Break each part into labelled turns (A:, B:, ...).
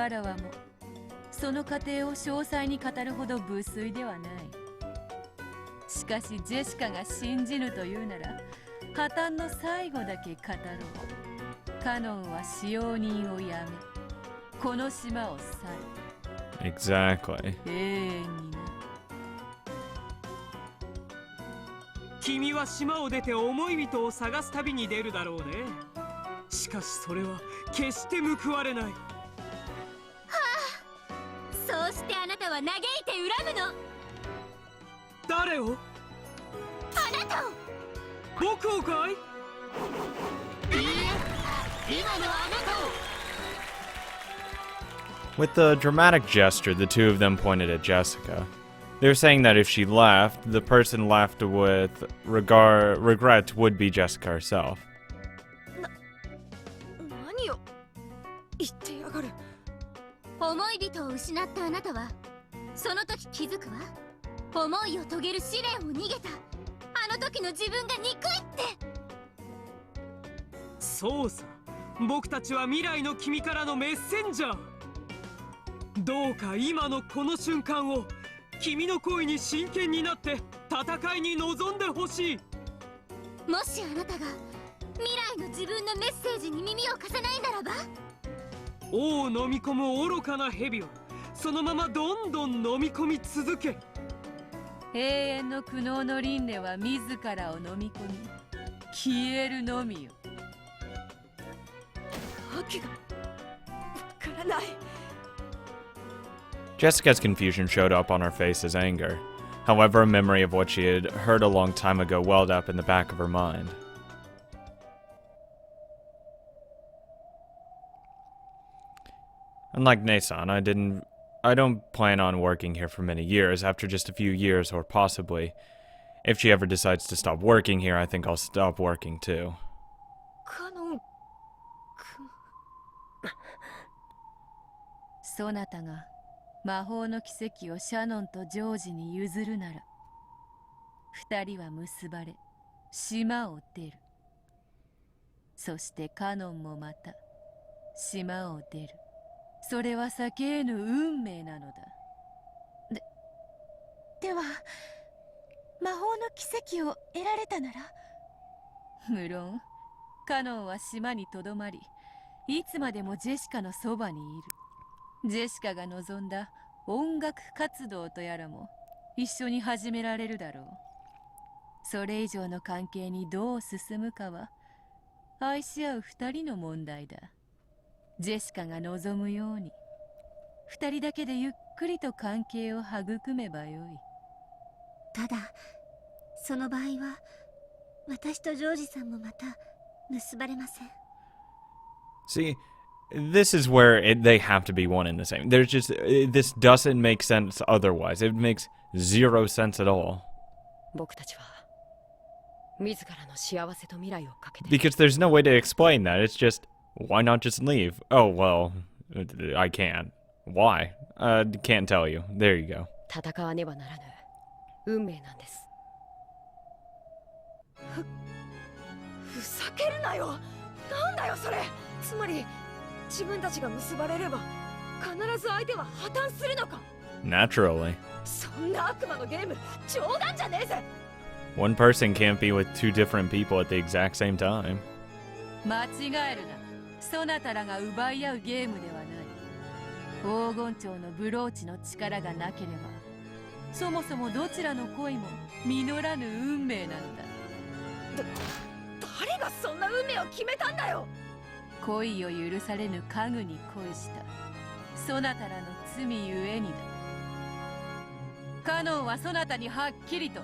A: らわもその過程を詳細に語るほど無粋ではない。しかしジェシカが信じぬというなら破綻の最後だけ語ろう。カノンは使用人をやめこの島を去る。
B: Exactly.
A: 永遠にな。
C: 君は島を出て思い人を探す旅に出るだろうね。しかしそれは決して報われない。は
D: あ、そうしてあなたは嘆いて恨むの。
C: 誰を？
D: あなたを。
C: 僕をかい？いい
D: え、今のあなたを。
B: With a dramatic gesture, the two of them pointed at Jessica. They're saying that if she left, the person left with regret would be Jessica herself.
D: 何を言ってやがる。思い人を失ったあなたはその時気づくわ。思いを遂げる試練を逃げたあの時の自分が憎いって。
C: そうさ、僕たちは未来の君からのメッセンジャー。どうか今のこの瞬間を君の声に真剣になって戦いに臨んでほしい。
D: もしあなたが未来の自分のメッセージに耳を貸さないならば、
C: 王を飲み込む愚かな蛇をそのままどんどん飲み込み続け。
A: 永遠の苦悩の輪廻は自らを飲み込み消えるのみよ。
D: わけがわからない。
B: Jessica's confusion showed up on her face as anger. However, a memory of what she had heard a long time ago welled up in the back of her mind. Unlike Nason, I don't plan on working here for many years. After just a few years, or possibly, if she ever decides to stop working here, I think I'll stop working too.
D: カノン君。
A: そなたが魔法の奇跡をシャノンとジョージに譲るなら二人は結ばれ島を出る。そしてカノンもまた島を出る。それは避け得ぬ運命なのだ。
D: では魔法の奇跡を得られたなら。
A: 無論カノンは島にとどまりいつまでもジェシカのそばにいる。ジェシカが望んだ音楽活動とやらも一緒に始められるだろう。それ以上の関係にどう進むかは愛し合う二人の問題だ。ジェシカが望むように二人だけでゆっくりと関係を育めばよい。
D: ただその場合は私とジョージさんもまた結ばれません。
B: See, this is where they have to be one and the same. There's just, this doesn't make sense otherwise. It makes zero sense at all. Because there's no way to explain that. It's just, why not just leave? Oh, well, I can't. Why? Can't tell you. There you go.
E: 戦わねばならぬ運命なんです。
F: ふざけるなよ。なんだよそれ。つまり自分たちが結ばれれば必ず相手は破綻するのか。
B: Naturally.
F: そんな悪魔のゲーム冗談じゃねえぜ。
B: One person can't be with two different people at the exact same time.
A: 間違えるな。そなたらが奪い合うゲームではない。黄金蝶のブローチの力がなければそもそもどちらの恋も実らぬ運命なのだ。
F: 誰がそんな運命を決めたんだよ。
A: 恋を許されぬ家具に恋したそなたらの罪ゆえにだ。カノンはそなたにはっきりと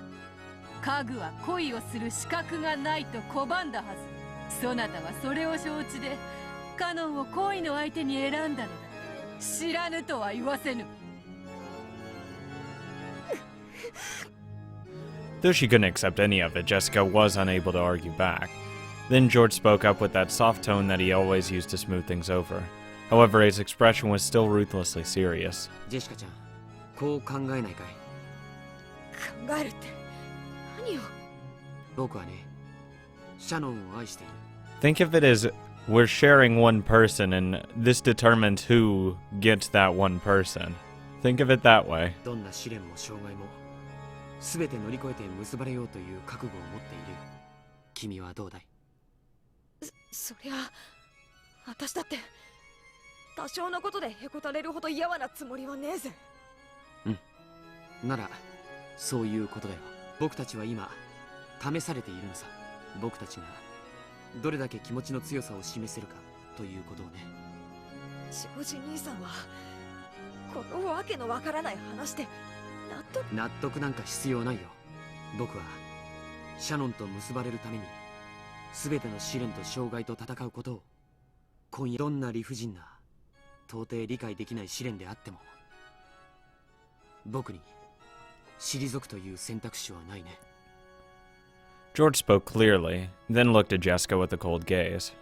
A: 家具は恋をする資格がないと拒んだはず。そなたはそれを承知でカノンを恋の相手に選んだのだ。知らぬとは言わせぬ。
B: Though she couldn't accept any of it, Jessica was unable to argue back. Then George spoke up with that soft tone that he always used to smooth things over. However, his expression was still ruthlessly serious.
G: ジェシカちゃん、こう考えないかい？
F: 考えるって何を。
G: 僕はね、シャノンを愛している。
B: Think of it as We're sharing one person, and this determines who gets that one person. Think of it that way.
G: どんな試練も障害も全て乗り越えて結ばれようという覚悟を持っている。君はどうだい？
F: そりゃ私だって多少のことでへこたれるほど嫌なつもりはねえぜ。
G: ならそういうことだよ。僕たちは今試されているのさ。僕たちがどれだけ気持ちの強さを示せるかということをね。
F: ジョージ兄さんはこのわけのわからない話で
G: 納得なんか必要ないよ。僕はシャノンと結ばれるために全ての試練と障害と戦うことを今夜どんな理不尽な到底理解できない試練であっても僕に退くという選択肢はないね。
B: George spoke clearly, then looked at Jessica with a cold gaze.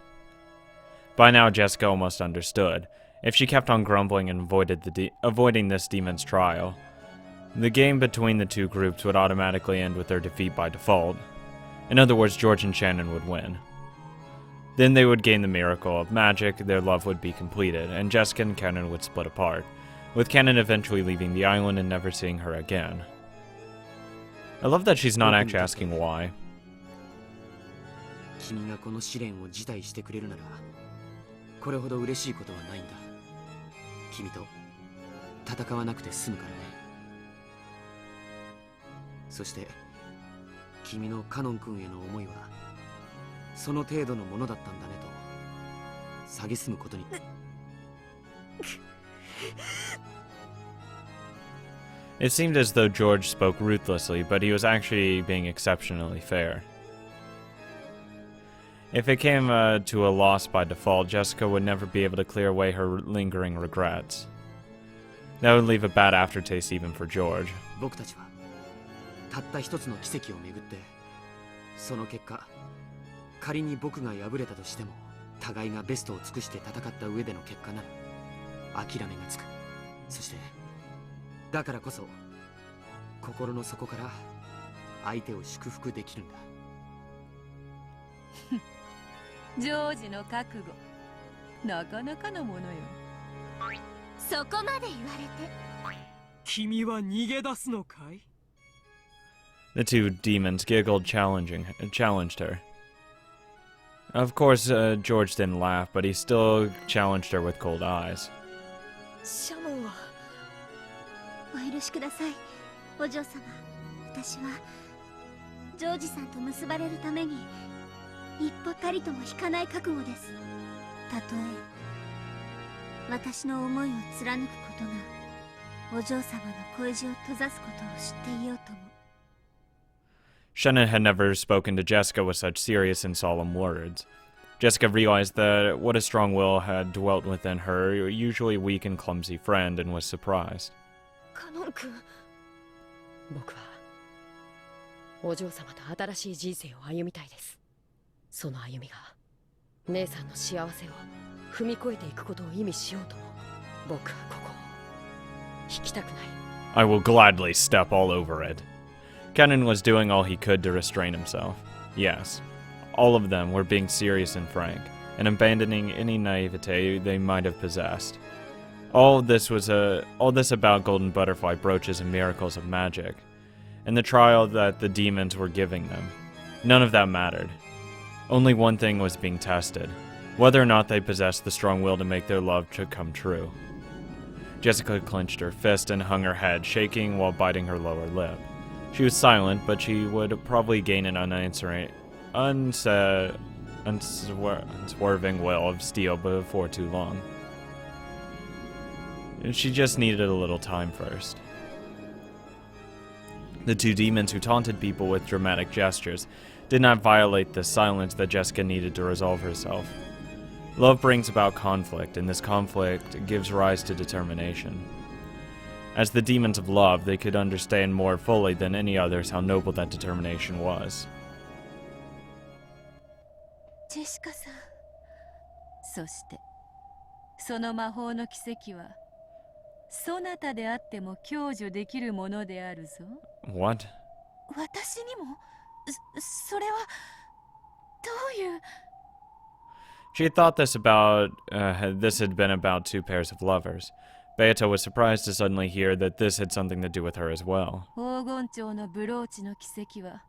B: By now, Jessica almost understood. If she kept on grumbling and avoiding this demon's trial, the game between the two groups would automatically end with their defeat by default. In other words, George and Shannon would win. Then they would gain the miracle of magic, their love would be completed, and Jessica and Cannon would split apart, with Cannon eventually leaving the island and never seeing her again. I love that she's not actually asking why.
G: 君がこの試練を辞退してくれるならこれほど嬉しいことはないんだ。君と戦わなくて済むからね。そして君のカノン君への思いはその程度のものだったんだねと蔑むことに。
B: It seemed as though George spoke ruthlessly, but he was actually being exceptionally fair. If it came to a loss by default, Jessica would never be able to clear away her lingering regrets. That would leave a bad aftertaste even for George.
G: 僕たちはたった一つの奇跡をめぐってその結果仮に僕が敗れたとしても互いがベストを尽くして戦った上での結果なら諦めがつく。そしてだからこそ心の底から相手を祝福できるんだ。
A: ジョージの覚悟なかなかのものよ。
D: そこまで言われて
C: 君は逃げ出すのかい？
B: The two demons giggled, challenged her. Of course, George didn't laugh, but he still challenged her with cold eyes.
F: シャノンは
D: お許しくださいお嬢様。私はジョージさんと結ばれるために一歩たりとも引かない覚悟です。たとえ私の思いを貫くことがお嬢様の恋路を閉ざすことを知っていようとも。
B: Shannon had never spoken to Jessica with such serious and solemn words. Jessica realized that what a strong will had dwelt within her usually weak and clumsy friend and was surprised.
F: カノン君。
E: 僕はお嬢様と新しい人生を歩みたいです。その歩みが姉さんの幸せを踏み越えていくことを意味しようとも僕はここを引きたくない。
B: I will gladly step all over it. Cannon was doing all he could to restrain himself. Yes, all of them were being serious and frank, and abandoning any naivete they might have possessed. All this about golden butterfly brooches and miracles of magic, and the trial that the demons were giving them. None of that mattered. Only one thing was being tested, whether or not they possessed the strong will to make their love to come true. Jessica clenched her fist and hung her head, shaking while biting her lower lip. She was silent, but she would probably gain an unswerving will of steel before too long. She just needed a little time first. The two demons who taunted people with dramatic gestures did not violate the silence that Jessica needed to resolve herself. Love brings about conflict, and this conflict gives rise to determination. As the demons of love, they could understand more fully than any others how noble that determination was.
A: ジェシカさん、そしてその魔法の奇跡はそなたであっても享受できるものであるぞ。
B: What?
A: 私にもそれはどういう。
B: She had thought this had been about two pairs of lovers. Beato was surprised to suddenly hear that this had something to do with her as well.
A: 黄金町のブローチの奇跡は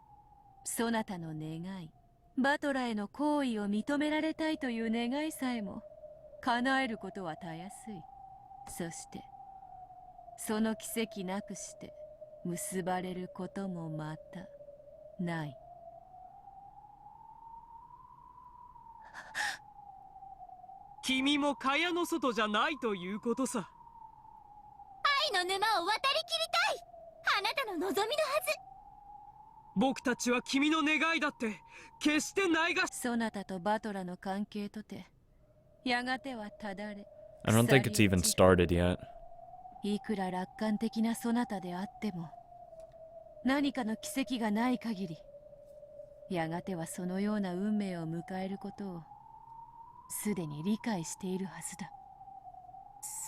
A: そなたの願い、バトラへの行為を認められたいという願いさえも叶えることはたやすい。そしてその奇跡なくして結ばれることもまたない。
C: 君も蚊帳の外じゃないということさ。
D: 愛の沼を渡りきりたい、あなたの望みのはず。
C: 僕たちは君の願いだって決してないが。
A: そなたとバトラの関係とてやがてはただれ。
B: I don't think it's even started yet.
A: いくら楽観的なそなたであっても何かの奇跡がない限りやがてはそのような運命を迎えることをすでに理解しているはずだ。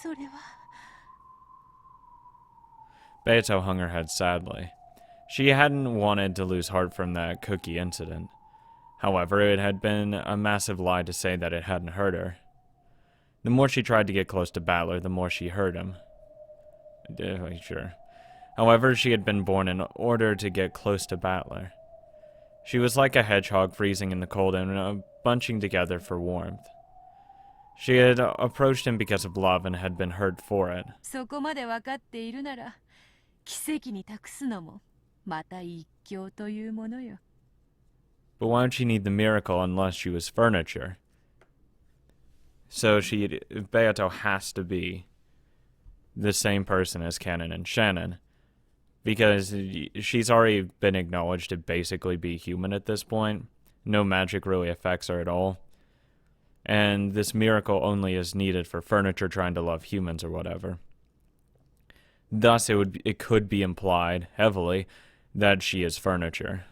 A: それは
B: Beato hung her head sadly. She hadn't wanted to lose heart from that cookie incident. However, it had been a massive lie to say that it hadn't hurt her. The more she tried to get close to Battler, the more she hurt him. Sure. However, she had been born in order to get close to Battler. She was like a hedgehog freezing in the cold and bunching together for warmth. She had approached him because of love and had been hurt for it.
A: そこまで分かっているなら奇跡に託すのもまた一興というものよ。
B: But why would she need the miracle unless she was furniture? So Beato has to be the same person as Canon and Shannon, because she's already been acknowledged to basically be human at this point. No magic really affects her at all. And this miracle only is needed for furniture trying to love humans or whatever. Thus, it could be implied heavily that she is furniture.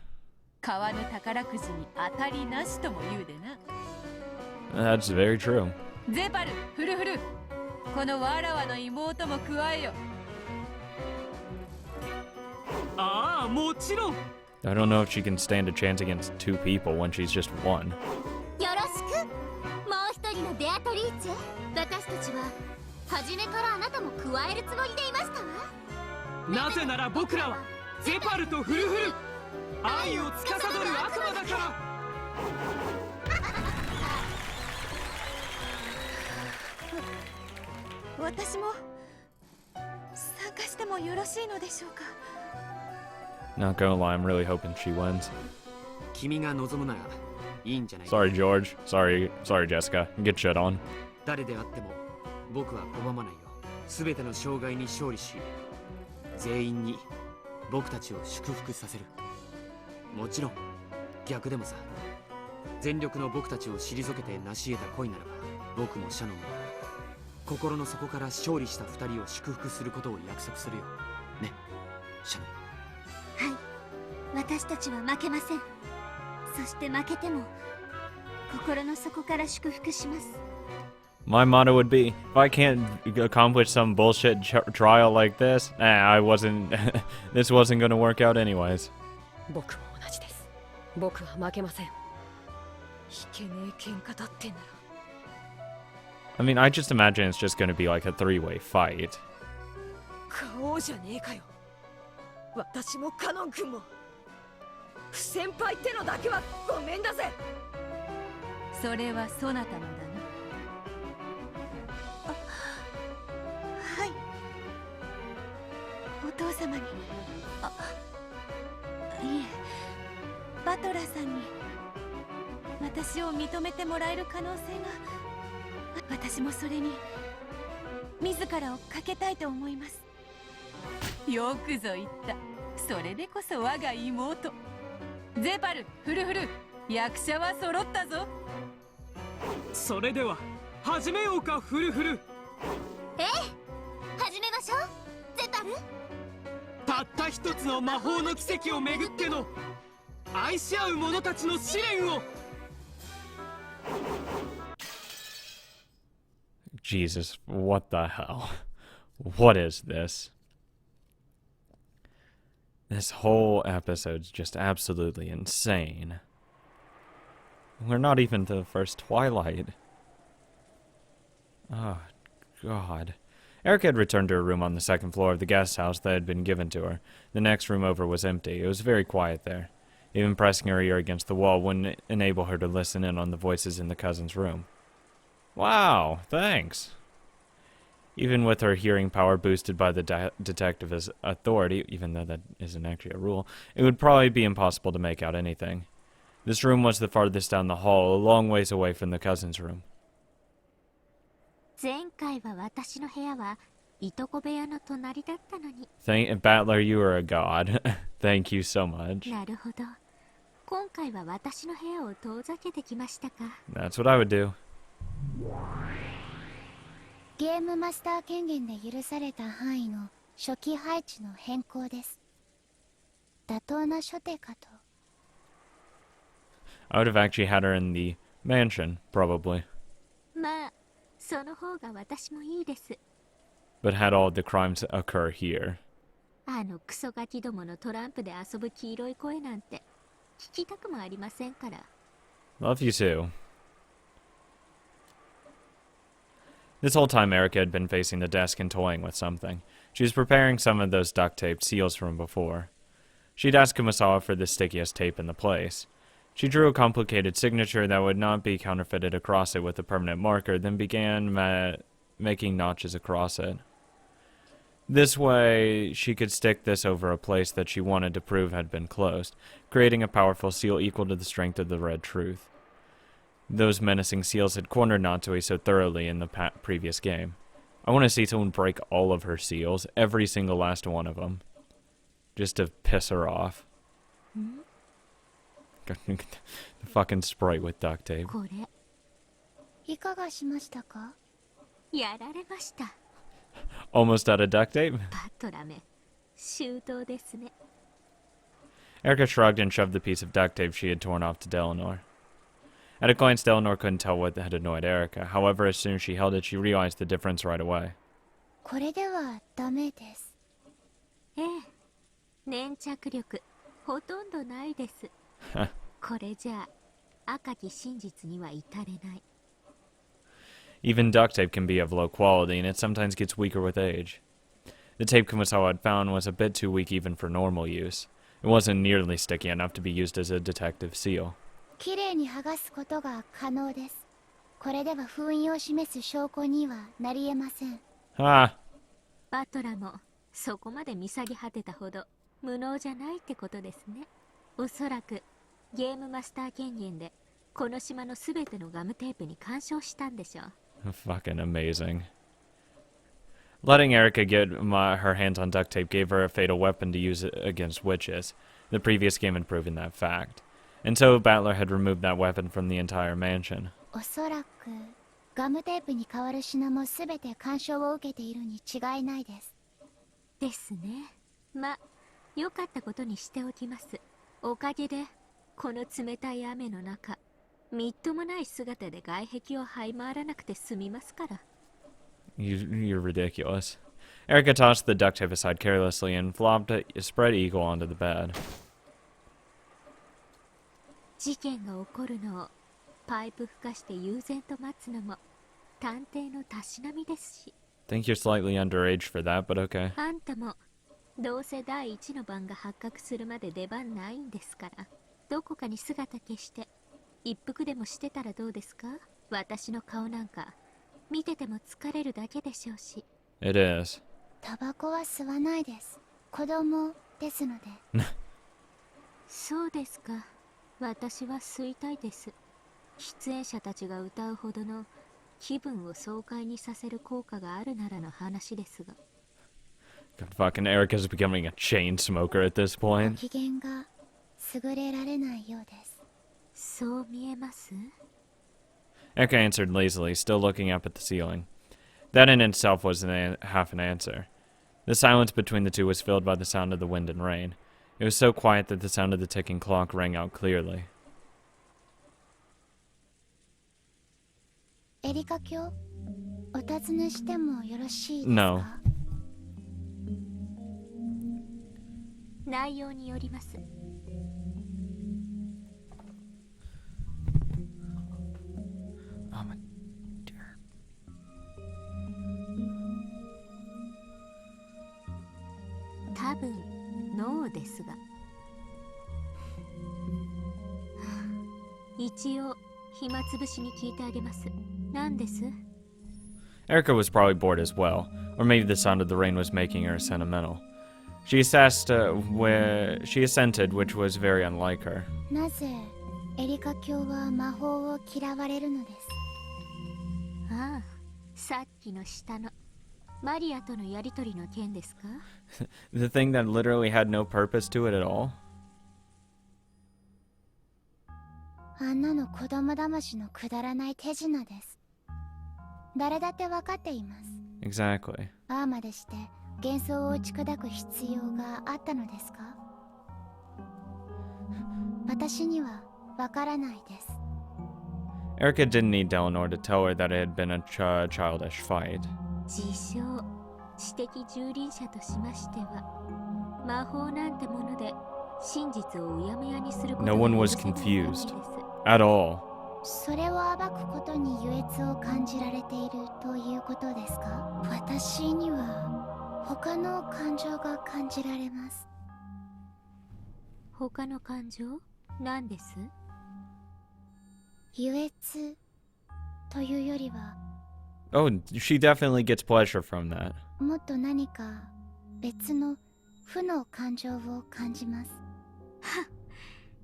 A: 川の宝くじに当たりなしとも言うでな。
B: That's very true.
A: ゼパル、フルフル、このわらわの妹も加えよ。
C: ああ、もちろん。
B: I don't know if she can stand a chance against two people when she's just one.
D: よろしく。もう一人のベアトリーチェ、私たちは初めからあなたも加えるつもりでいましたわ。
C: なぜなら僕らはゼパルとフルフル、愛を司る悪魔だから。
A: 私も参加してもよろしいのでしょうか。
B: Not gonna lie, I'm really hoping she wins.
G: 君が望むならいいんじゃないか。
B: Sorry, George. Sorry, Jessica. Get shit on.
G: 誰であっても僕は拒まないよ。すべての障害に勝利し、全員に僕たちを祝福させる。もちろん逆でもさ、全力の僕たちを退けて成し得た恋ならば、僕もシャノンも心の底から勝利した二人を祝福することを約束するよね、シャノン。
D: はい、私たちは負けません。そして負けても心の底から祝福します。
B: My motto would be, if I can't accomplish some bullshit trial like this, this wasn't gonna work out anyways.
E: 僕も同じです。僕は負けません。
F: いけねえ喧嘩だってなら。
B: I mean, I just imagine it's just gonna be like a three-way fight.
F: 顔じゃねえかよ。私もカノン君も不先輩ってのだけはごめんだぜ。
A: それはそなたのだな。はい。お父様に。いえ、バトラーさんに私を認めてもらえる可能性が。私もそれに自らをかけたいと思います。よくぞ言った。それでこそ我が妹。ゼパル、フルフル、役者は揃ったぞ。
C: それでは始めようか、フルフル。
D: ええ、始めましょう、ゼパル。
C: たった一つの魔法の奇跡をめぐっての愛し合う者たちの試練を。
B: Jesus, what the hell? What is this? This whole episode's just absolutely insane. We're not even to the first twilight. Oh, God. Erika had returned to her room on the second floor of the guest house that had been given to her. The next room over was empty. It was very quiet there. Even pressing her ear against the wall wouldn't enable her to listen in on the voices in the cousin's room. Wow, thanks. Even with her hearing power boosted by the detective's authority, even though that isn't actually a rule, it would probably be impossible to make out anything. This room was the farthest down the hall, a long ways away from the cousin's room.
D: 前回は私の部屋はいとこ部屋の隣だったのに。
B: Battler, you are a god. Thank you so much.
D: なるほど。今回は私の部屋を遠ざけてきましたか。
B: That's what I would do.
D: ゲームマスター権限で許された範囲の初期配置の変更です。妥当な初手かと。
B: I would have actually had her in the mansion, probably.
D: まあ、その方が私もいいです。
B: But had all the crimes occur here.
D: あのクソガキどものトランプで遊ぶ黄色い声なんて聞きたくもありませんから。
B: Love you too. This whole time, Erika had been facing the desk and toying with something. She was preparing some of those duct-taped seals from before. She'd asked Kumasawa for the stickiest tape in the place. She drew a complicated signature that would not be counterfeited across it with a permanent marker, then began making notches across it. This way, she could stick this over a place that she wanted to prove had been closed, creating a powerful seal equal to the strength of the Red Truth. Those menacing seals had cornered Natsui so thoroughly in the previous game. I want to see someone break all of her seals, every single last one of them, just to piss her off. The fucking sprite with duct tape.
D: これいかがしましたか。やられました。
B: Almost out of duct tape?
D: パトラメ、周到ですね。
B: Erika shrugged and shoved the piece of duct tape she had torn off to Delanor. At a glance, Delanor couldn't tell what had annoyed Erika. However, as soon as she held it, she realized the difference right away.
D: これではダメです。ええ、粘着力ほとんどないです。これじゃ赤き真実には至れない。
B: Even duct tape can be of low quality, and it sometimes gets weaker with age. The tape Kumasawa had found was a bit too weak even for normal use. It wasn't nearly sticky enough to be used as a detective seal.
D: きれいに剥がすことが可能です。これでは封印を示す証拠にはなり得ません。
B: Ah!
D: バトラもそこまで見下げ果てたほど無能じゃないってことですね。おそらくゲームマスター権限でこの島のすべてのガムテープに干渉したんでしょう。
B: Fucking amazing. Letting Erika get her hands on duct tape gave her a fatal weapon to use against witches. The previous game had proven that fact. And so Battler had removed that weapon from the entire mansion.
D: おそらくガムテープに代わる品もすべて干渉を受けているに違いないです。ですね。ま、良かったことにしておきます。おかげでこの冷たい雨の中、みっともない姿で外壁を這い回らなくて済みますから。
B: You're ridiculous. Erika tossed the duct tape aside carelessly and flopped a spread eagle onto the bed.
D: 事件が起こるのをパイプ吹かして悠然と待つのも探偵のたしなみですし。
B: Think you're slightly underage for that, but okay.
D: あんたもどうせ第一の番が発覚するまで出番ないんですから、どこかに姿消して一服でもしてたらどうですか。私の顔なんか見てても疲れるだけでしょうし。
B: It is.
D: タバコは吸わないです。子供ですので。そうですか。私は吸いたいです。出演者たちが歌うほどの気分を爽快にさせる効果があるならの話ですが。
B: God, fucking Erika's becoming a chain smoker at this point.
D: 機嫌が優れられないようです。そう見えます？
B: Erika answered lazily, still looking up at the ceiling. That in itself was half an answer. The silence between the two was filled by the sound of the wind and rain. It was so quiet that the sound of the ticking clock rang out clearly.
D: エリカ卿、お尋ねしてもよろしいですか？
B: No.
D: 内容によります。ですが一応暇つぶしに聞いてあげます。何です？
B: Erika was probably bored as well, or maybe the sound of the rain was making her sentimental. She assented, which was very unlike her.
D: なぜエリカ卿は魔法を嫌われるのです？ああ、さっきの下のマリアとのやりとりの件ですか？
B: The thing that literally had no purpose to it at all?
D: あんなの子供騙しのくだらない手品です。誰だってわかっています。
B: Exactly.
D: ああまでして幻想を打ち砕く必要があったのですか？私にはわからないです。
B: Erika didn't need Delanor to tell her that it had been a childish fight.
D: 自称知的蹂躙者としましては魔法なんてもので真実をうやむやにすること
B: No one was confused. At all.
D: それを暴くことに優越を感じられているということですか？私には他の感情が感じられます。他の感情？何です？優越というよりは
B: Oh, she definitely gets pleasure from that.
D: もっと何か別の負の感情を感じます。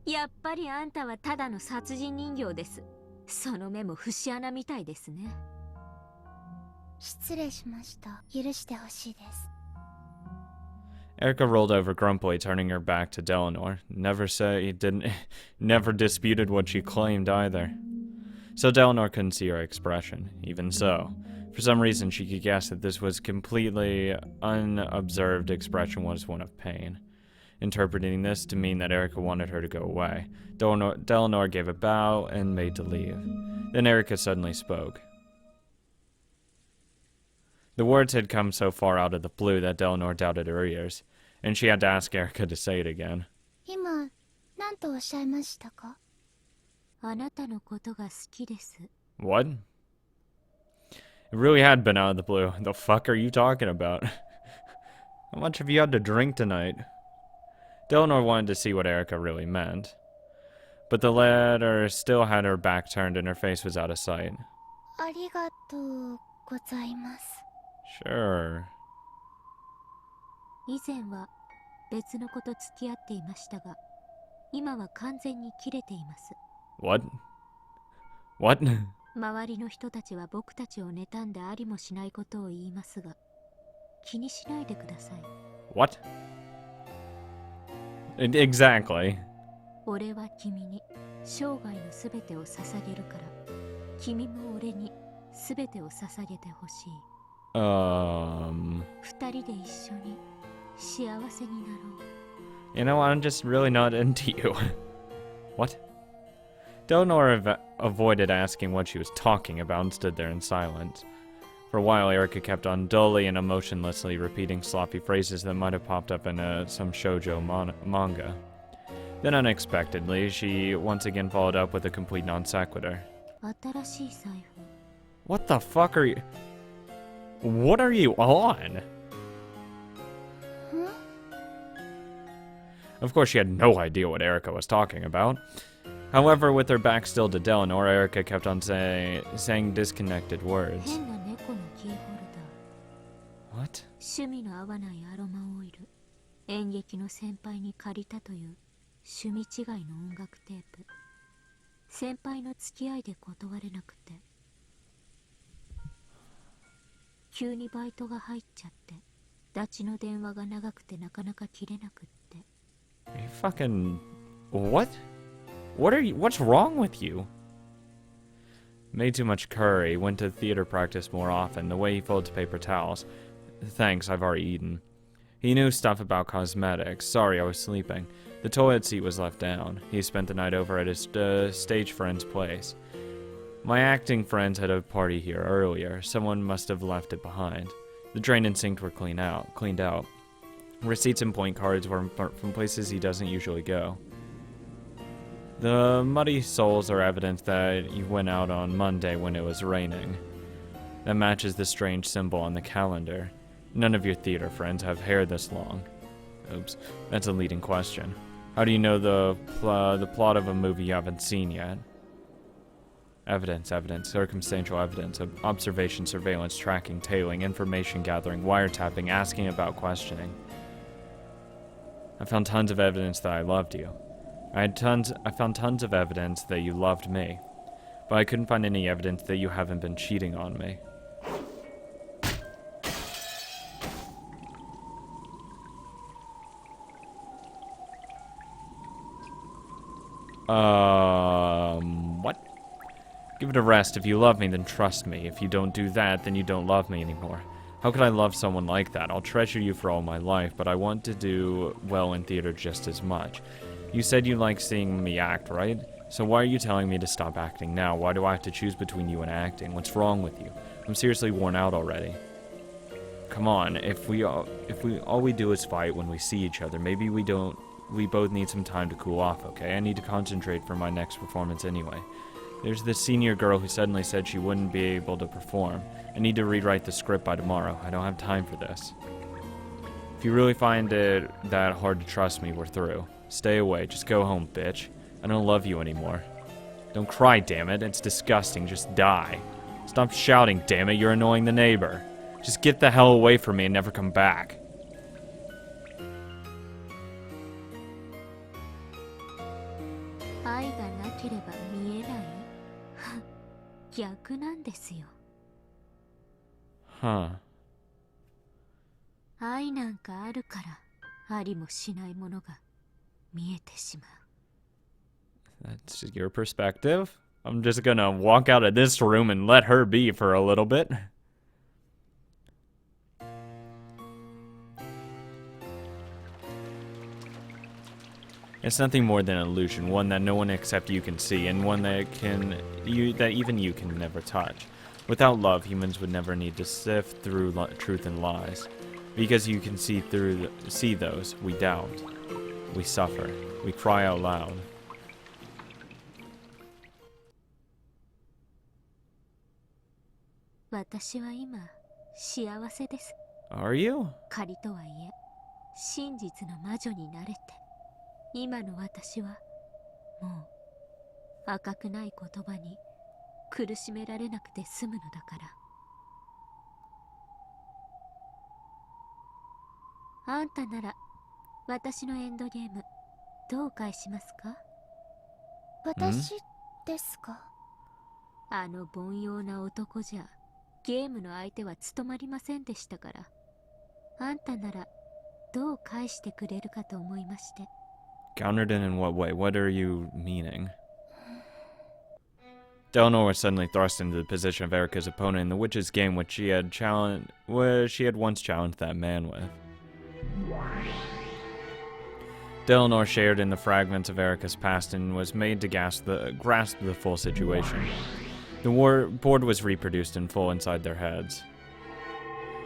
D: やっぱりあんたはただの殺人人形です。その目も節穴みたいですね。失礼しました。許してほしいです。
B: Erika rolled over grumpily, turning her back to Delanor. Never disputed what she claimed either. So Delanor couldn't see her expression. Even so, for some reason she could guess that this was completely unobserved expression was one of pain. Interpreting this to mean that Erika wanted her to go away, Delanor gave a bow and made to leave. Then Erika suddenly spoke. The words had come so far out of the blue that Delanor doubted her ears, and she had to ask Erika to say it again.
D: 今、何とおっしゃいましたか？あなたのことが好きです。
B: What? It really had been out of the blue. The fuck are you talking about? How much have you had to drink tonight? Delanor wanted to see what Erika really meant, but the latter still had her back turned and her face was out of sight.
D: ありがとうございます。
B: Sure.
D: 以前は別の子と付き合っていましたが、今は完全に切れています。
B: What? What?
D: 周りの人たちは僕たちを妬んでありもしないことを言いますが、気にしないでください。
B: What? Exactly.
D: 俺は君に生涯のすべてを捧げるから、君も俺にすべてを捧げてほしい。二人で一緒に幸せになろう。
B: You know, I'm just really not into you. What? Delanor avoided asking what she was talking about and stood there in silence. For a while, Erika kept on dully and emotionlessly repeating sloppy phrases that might have popped up in some shoujo manga. Then unexpectedly, she once again followed up with a complete non sequitur.
D: 新しい財布。
B: What the fuck are you... What are you on? Of course, she had no idea what Erika was talking about. However, with her back still to Delanor, Erika kept on saying disconnected words.
D: 変な猫のキーホルダー。
B: What?
D: 趣味の合わないアロマオイル。演劇の先輩に借りたという趣味違いの音楽テープ。先輩の付き合いで断れなくて。急にバイトが入っちゃって、ダチの電話が長くてなかなか切れなくって。
B: Are you fucking... What? What's wrong with you? Made too much curry, went to theater practice more often, the way he folds paper towels. Thanks, I've already eaten. He knew stuff about cosmetics. Sorry, I was sleeping. The toilet seat was left down. He spent the night over at his stage friend's place. My acting friends had a party here earlier. Someone must have left it behind. The drain and sink were cleaned out. Receipts and point cards were from places he doesn't usually go. The muddy soles are evidence that he went out on Monday when it was raining. That matches the strange symbol on the calendar. None of your theater friends have hair this long. Oops, that's a leading question. How do you know the plot of a movie you haven't seen yet? Evidence, circumstantial evidence, observation, surveillance, tracking, tailing, information gathering, wiretapping, asking about, questioning. I found tons of evidence that I loved you. I found tons of evidence that you loved me. But I couldn't find any evidence that you haven't been cheating on me. What? Give it a rest. If you love me, then trust me. If you don't do that, then you don't love me anymore. How could I love someone like that? I'll treasure you for all my life, but I want to do well in theater just as much. You said you like seeing me act, right? So why are you telling me to stop acting now? Why do I have to choose between you and acting? What's wrong with you? I'm seriously worn out already. Come on, if all we do is fight when we see each other, maybe we both need some time to cool off, okay? I need to concentrate for my next performance anyway. There's this senior girl who suddenly said she wouldn't be able to perform. I need to rewrite the script by tomorrow. I don't have time for this. If you really find it that hard to trust me, we're through. Stay away. Just go home, bitch. I don't love you anymore. Don't cry, damn it. It's disgusting. Just die. Stop shouting, damn it. You're annoying the neighbor. Just get the hell away from me and never come back.
D: 愛がなければ見えない。逆なんですよ。
B: Huh.
D: 愛なんかあるからありもしないものが見えてしまう。
B: That's your perspective. I'm just gonna walk out of this room and let her be for a little bit. It's nothing more than an illusion, one that no one except you can see, and one that even you can never touch. Without love, humans would never need to sift through truth and lies. Because you can see those, we doubt, we suffer, we cry out loud.
D: 私は今幸せです。
B: Are you?
D: 仮とはいえ真実の魔女になれて今の私はもう赤くない言葉に苦しめられなくて済むのだから。あんたなら私のエンドゲームどう返しますか？
F: 私ですか？
D: あの凡庸な男じゃゲームの相手は務まりませんでしたから。あんたならどう返してくれるかと思いまして。
B: Countered in what way? What are you meaning? Delnor was suddenly thrust into the position of Erika's opponent in the witch's game which she had once challenged that man with. Delnor shared in the fragments of Erika's past and was made to grasp the full situation. The board was reproduced in full inside their heads.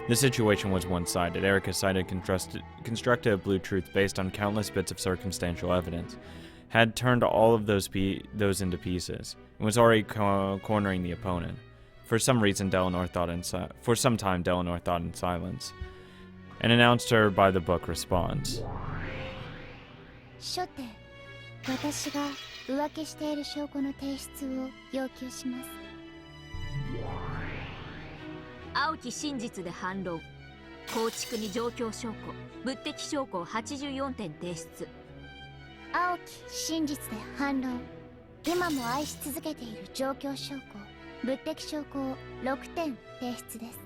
B: The situation was one-sided. Erika's side had constructed a blue truth based on countless bits of circumstantial evidence, had turned all of those into pieces, and was already cornering the opponent. For some time, Delnor thought in silence, and announced her by-the-book response.
H: 初手、私が浮気している証拠の提出を要求します。
D: 青き真実で反論。構築に状況証拠、物的証拠を84点提出。
H: 青き真実で反論。今も愛し続けている状況証拠、物的証拠を6点提出です。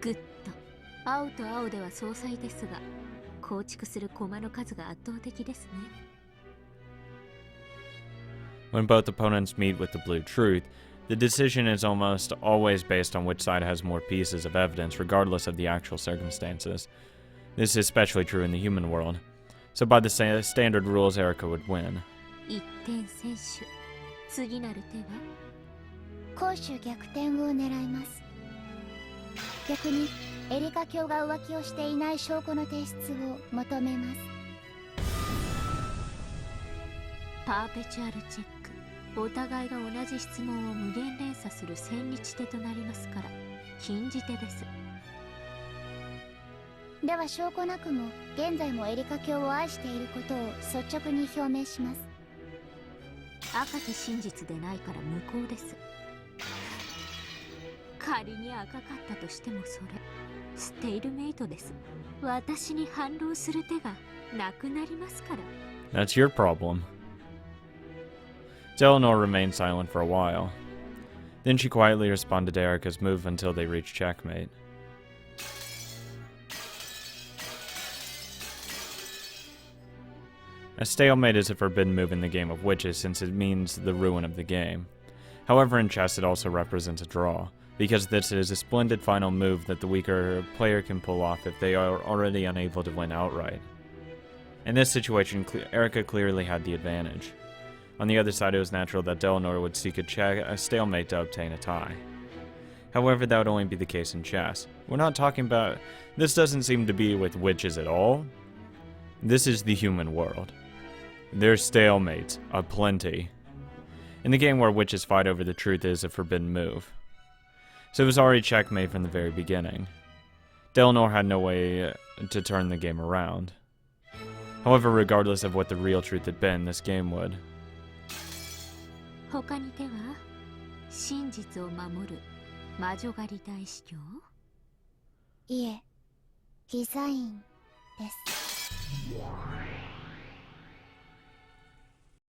D: グッと。青と青では相殺ですが、構築する駒の数が圧倒的ですね。
B: When both opponents meet with the blue truth, the decision is almost always based on which side has more pieces of evidence, regardless of the actual circumstances. This is especially true in the human world. So by the standard rules, Erika would win.
D: 一点先取。次なる手は？
H: 攻守逆転を狙います。逆にエリカ卿が浮気をしていない証拠の提出を求めます。
D: パーペチュアルチェック。 お互いが同じ質問を無限連鎖する千日手となりますから禁じ手です。
H: では証拠なくも現在もエリカ教を愛していることを率直に表明します。
D: 赤き真実でないから無効です。仮に赤かったとしてもそれステイルメイトです。私に反論する手がなくなりますから。
B: That's your problem. Eleanor remained silent for a while. Then she quietly responded to Erika's move until they reached checkmate. A stalemate is a forbidden move in the game of witches since it means the ruin of the game. However, in chess it also represents a draw, because this is a splendid final move that the weaker player can pull off if they are already unable to win outright. In this situation, Erika clearly had the advantage. On the other side, it was natural that Eleanor would seek a stalemate to obtain a tie. However, that would only be the case in chess. We're not talking about... This doesn't seem to be with witches at all. This is the human world. There's stalemates aplenty. In the game where witches fight over the truth is a forbidden move. So it was already checkmate from the very beginning. Eleanor had no way to turn the game around. However, regardless of what the real truth had been, this game would.
D: 他に手は真実を守る魔女狩り大司教？
H: いえ、デザインです。